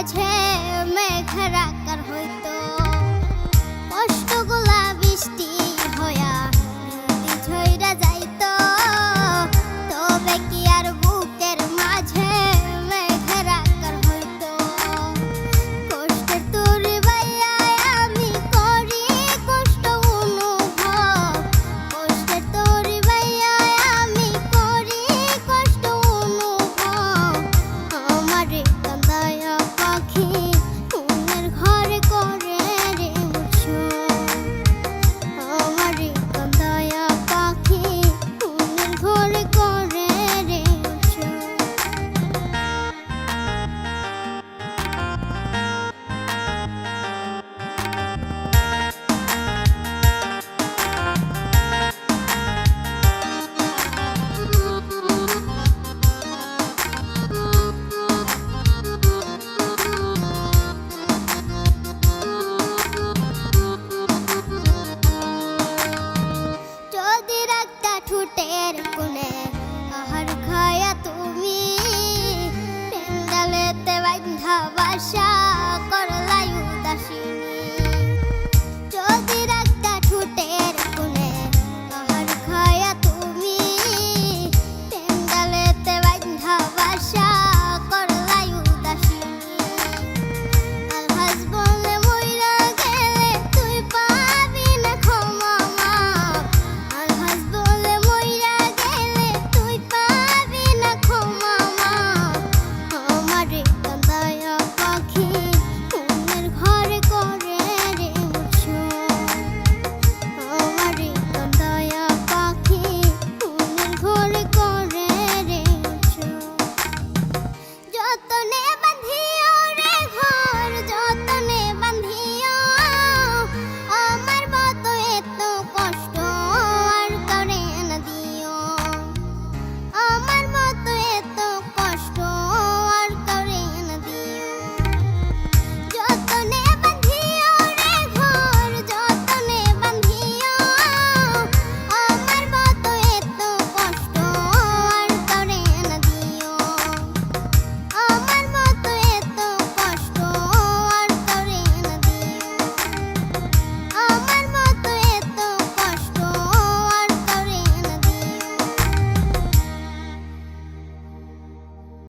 মাঝে মেঘের আকার হইতো, কষ্টগুলা বৃষ্টি হইয়া ঝইরা যাইতো। তবে কি আর বুকের মাঝে মেঘের আকার হইতো? কষ্টের তোরে বাইয়া আমি করি কষ্ট অনুভব, কষ্টের তোরে বাইয়া আমি করি কষ্ট অনুভব। আমারে কাঁদায়া পাখি মনের ঘরে করে রে উৎসব, আমারে কাঁদায়া পাখি মনের ঘরে করে রে উৎসব। যদি রাগটা ঠোঁটের কোণে আহার খায়া তুমি পেন্ডালেতে বাঁধা বাসা